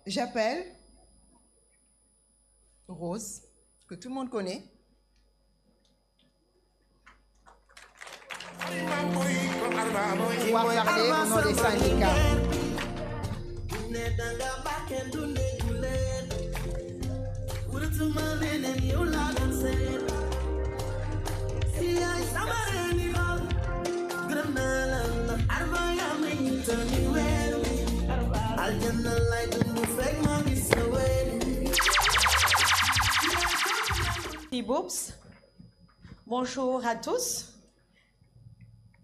J'appelle Rose, que tout le monde connaît. Pouvoir parler au nom des syndicats. Boops. Bonjour à tous.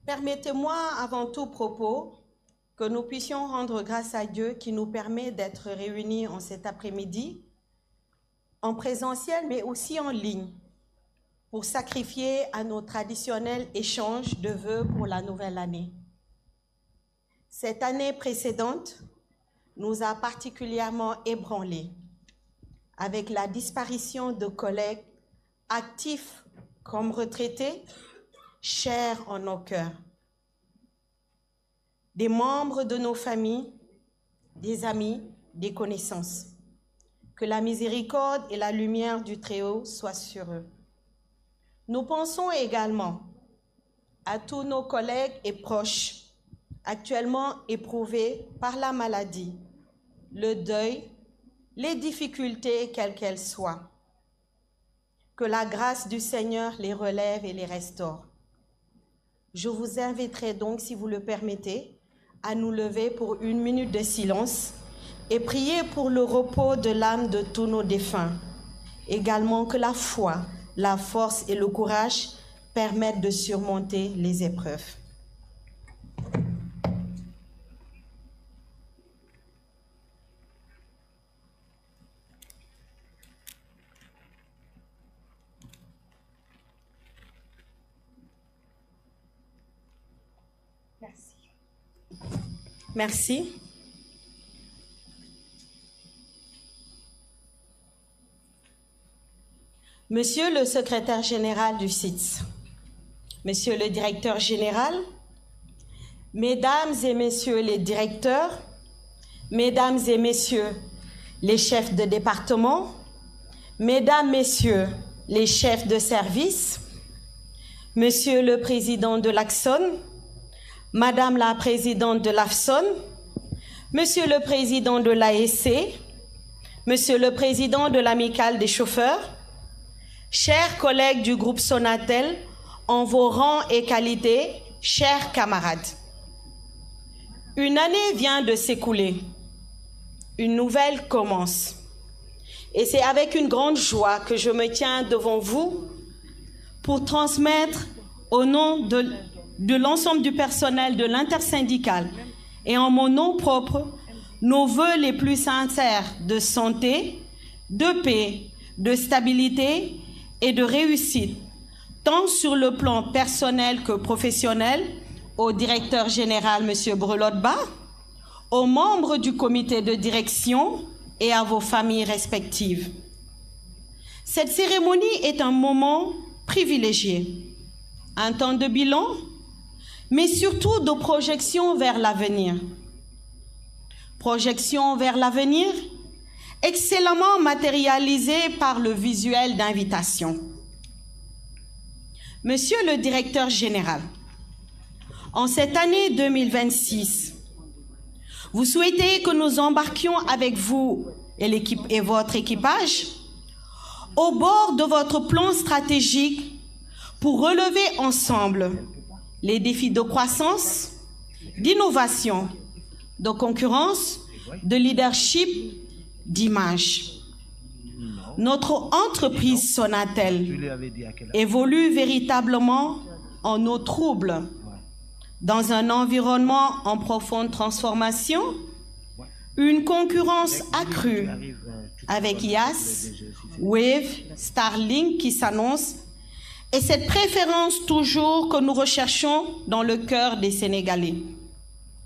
Permettez-moi avant tout propos que nous puissions rendre grâce à Dieu qui nous permet d'être réunis en cet après-midi, en présentiel mais aussi en ligne, pour sacrifier à nos traditionnels échanges de vœux pour la nouvelle année. Cette année précédente nous a particulièrement ébranlés avec la disparition de collègues actifs comme retraités, chers en nos cœurs. Des membres de nos familles, des amis, des connaissances. Que la miséricorde et la lumière du Très-Haut soient sur eux. Nous pensons également à tous nos collègues et proches actuellement éprouvés par la maladie, le deuil, les difficultés quelles qu'elles soient. Que la grâce du Seigneur les relève et les restaure. Je vous inviterai donc, si vous le permettez, à nous lever pour une minute de silence et prier pour le repos de l'âme de tous nos défunts. Également que la foi, la force et le courage permettent de surmonter les épreuves. Merci. Monsieur le secrétaire général du SITS, Monsieur le directeur général, Mesdames et Messieurs les directeurs, Mesdames et Messieurs les chefs de département, Mesdames, Messieurs les chefs de service, Monsieur le président de l'Axon, Madame la présidente de l'AFSON, Monsieur le président de l'ASC, Monsieur le président de l'Amicale des chauffeurs, chers collègues du groupe Sonatel, en vos rangs et qualités, chers camarades. Une année vient de s'écouler, une nouvelle commence. Et c'est avec une grande joie que je me tiens devant vous pour transmettre au nom de l'ensemble du personnel de l'intersyndicale et en mon nom propre, nos vœux les plus sincères de santé, de paix, de stabilité et de réussite, tant sur le plan personnel que professionnel, au directeur général M. Brelotte-Bas, aux membres du comité de direction et à vos familles respectives. Cette cérémonie est un moment privilégié, un temps de bilan, mais surtout de projection vers l'avenir. Projection vers l'avenir, excellemment matérialisée par le visuel d'invitation. Monsieur le directeur général, en cette année 2026, vous souhaitez que nous embarquions avec vous et votre équipage au bord de votre plan stratégique pour relever ensemble les défis de croissance, d'innovation, de concurrence, de leadership, d'image. Notre entreprise Sonatel évolue véritablement en eau trouble, dans un environnement en profonde transformation, une concurrence accrue avec IaaS, Wave, Starlink qui s'annonce, et cette préférence toujours que nous recherchons dans le cœur des Sénégalais,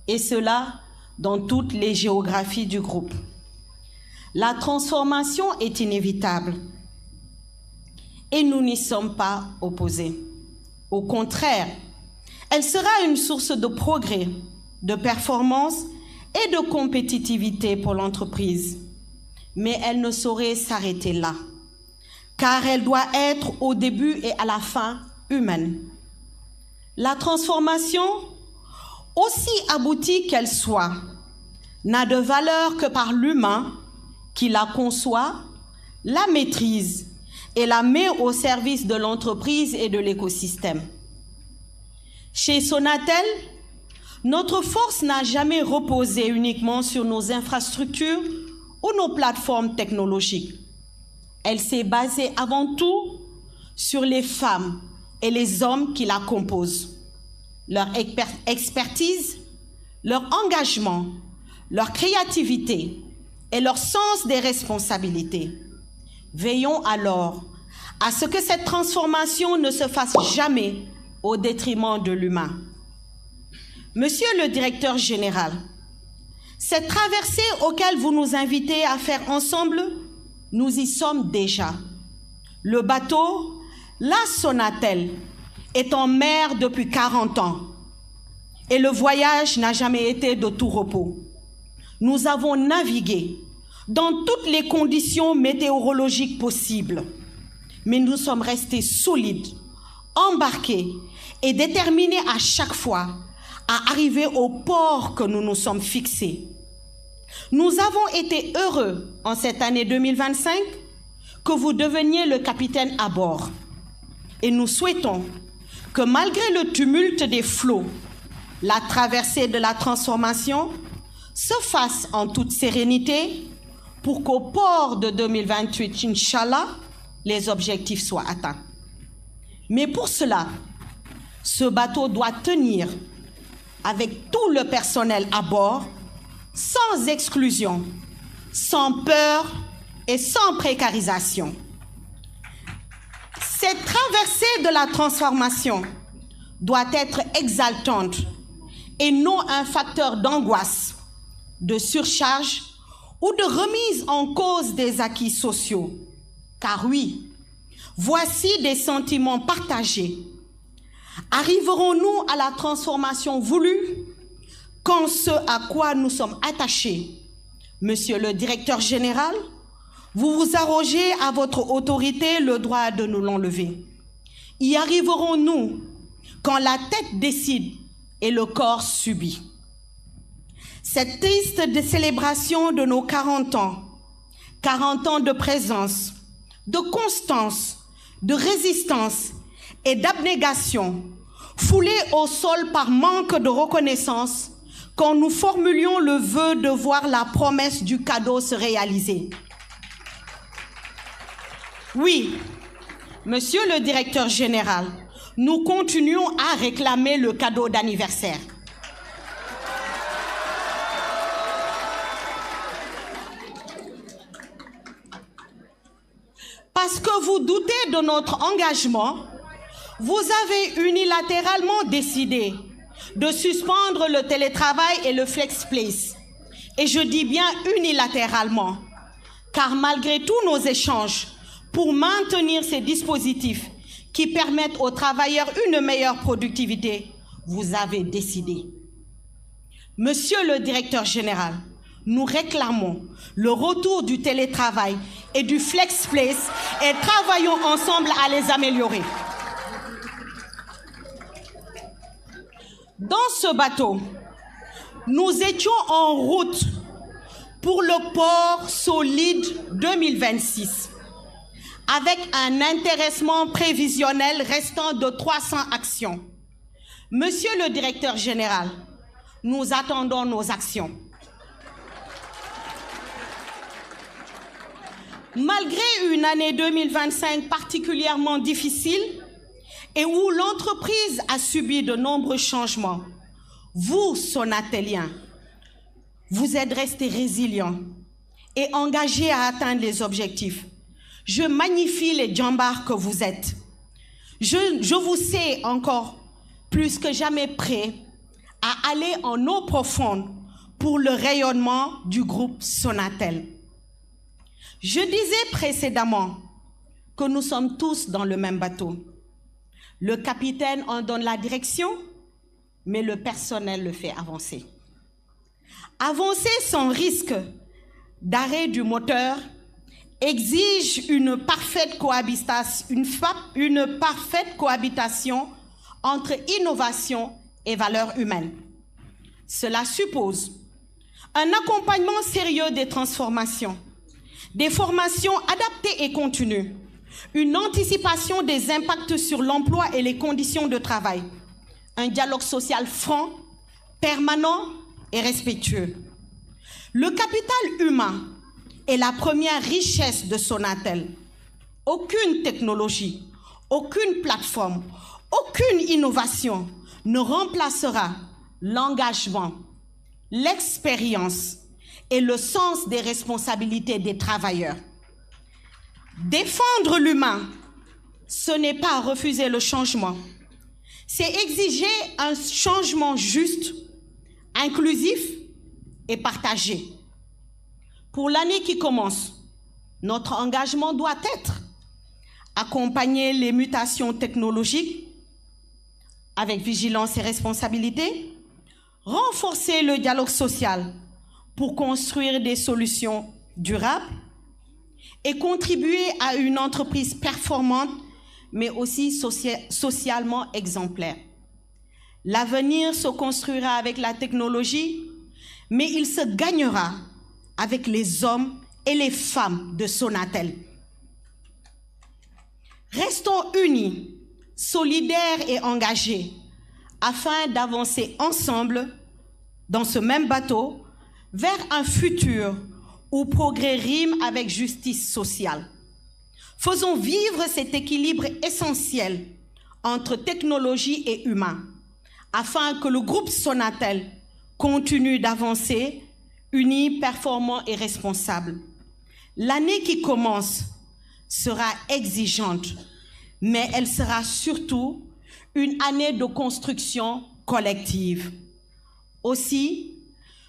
et cela dans toutes les géographies du groupe. La transformation est inévitable et nous n'y sommes pas opposés. Au contraire, elle sera une source de progrès de performance et de compétitivité pour l'entreprise. Mais elle ne saurait s'arrêter là, car elle doit être au début et à la fin humaine. La transformation, aussi aboutie qu'elle soit, n'a de valeur que par l'humain qui la conçoit, la maîtrise et la met au service de l'entreprise et de l'écosystème. Chez Sonatel, notre force n'a jamais reposé uniquement sur nos infrastructures ou nos plateformes technologiques. Elle s'est basée avant tout sur les femmes et les hommes qui la composent. Leur expertise, leur engagement, leur créativité et leur sens des responsabilités. Veillons alors à ce que cette transformation ne se fasse jamais au détriment de l'humain. Monsieur le directeur général, cette traversée auquel vous nous invitez à faire ensemble, nous y sommes déjà. Le bateau, la Sonatel, est en mer depuis 40 ans et le voyage n'a jamais été de tout repos. Nous avons navigué dans toutes les conditions météorologiques possibles, mais nous sommes restés solides, embarqués et déterminés à chaque fois à arriver au port que nous nous sommes fixés. Nous avons été heureux en cette année 2025 que vous deveniez le capitaine à bord. Et nous souhaitons que malgré le tumulte des flots, la traversée de la transformation se fasse en toute sérénité pour qu'au port de 2028, Inch'Allah, les objectifs soient atteints. Mais pour cela, ce bateau doit tenir avec tout le personnel à bord, sans exclusion, sans peur et sans précarisation. Cette traversée de la transformation doit être exaltante et non un facteur d'angoisse, de surcharge ou de remise en cause des acquis sociaux. Car oui, voici des sentiments partagés. Arriverons-nous à la transformation voulue quand ce à quoi nous sommes attachés, Monsieur le directeur général, vous vous arrogez à votre autorité le droit de nous l'enlever? Y arriverons-nous quand la tête décide et le corps subit? Cette triste célébration de nos 40 ans de présence, de constance, de résistance et d'abnégation, foulée au sol par manque de reconnaissance, quand nous formulions le vœu de voir la promesse du cadeau se réaliser. Oui, Monsieur le directeur général, nous continuons à réclamer le cadeau d'anniversaire. Parce que vous doutez de notre engagement, vous avez unilatéralement décidé de suspendre le télétravail et le flex-place. Et je dis bien unilatéralement, car malgré tous nos échanges pour maintenir ces dispositifs qui permettent aux travailleurs une meilleure productivité, vous avez décidé. Monsieur le directeur général, nous réclamons le retour du télétravail et du flex-place et travaillons ensemble à les améliorer. Dans ce bateau, nous étions en route pour le port solide 2026, avec un intéressement prévisionnel restant de 300 actions. Monsieur le directeur général, nous attendons nos actions. Malgré une année 2025 particulièrement difficile et où l'entreprise a subi de nombreux changements, vous, Sonateliens, vous êtes restés résilients et engagés à atteindre les objectifs. Je magnifie les djambars que vous êtes. Je vous sais encore plus que jamais prêts à aller en eau profonde pour le rayonnement du groupe Sonatel. Je disais précédemment que nous sommes tous dans le même bateau. Le capitaine en donne la direction, mais le personnel le fait avancer. Avancer sans risque d'arrêt du moteur exige une parfaite cohabitation entre innovation et valeurs humaines. Cela suppose un accompagnement sérieux des transformations, des formations adaptées et continues, une anticipation des impacts sur l'emploi et les conditions de travail, un dialogue social franc, permanent et respectueux. Le capital humain est la première richesse de Sonatel. Aucune technologie, aucune plateforme, aucune innovation ne remplacera l'engagement, l'expérience et le sens des responsabilités des travailleurs. Défendre l'humain, ce n'est pas refuser le changement, c'est exiger un changement juste, inclusif et partagé. Pour l'année qui commence, notre engagement doit être accompagner les mutations technologiques avec vigilance et responsabilité, renforcer le dialogue social pour construire des solutions durables et contribuer à une entreprise performante, mais aussi socialement exemplaire. L'avenir se construira avec la technologie, mais il se gagnera avec les hommes et les femmes de Sonatel. Restons unis, solidaires et engagés, afin d'avancer ensemble dans ce même bateau vers un futur où progrès rime avec justice sociale. Faisons vivre cet équilibre essentiel entre technologie et humain, afin que le groupe Sonatel continue d'avancer, uni, performant et responsable. L'année qui commence sera exigeante, mais elle sera surtout une année de construction collective. Aussi,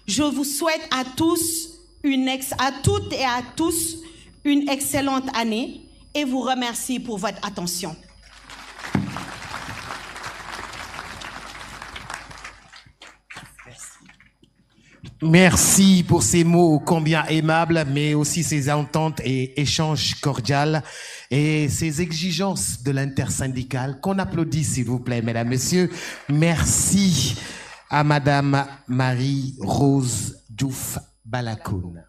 je vous souhaite à toutes et à tous une excellente année et vous remercie pour votre attention. Merci pour ces mots combien aimables, mais aussi ces ententes et échanges cordiaux et ces exigences de l'intersyndicale qu'on applaudit, s'il vous plaît, mesdames, messieurs. Merci à Madame Marie-Rose Diouf Balakoun.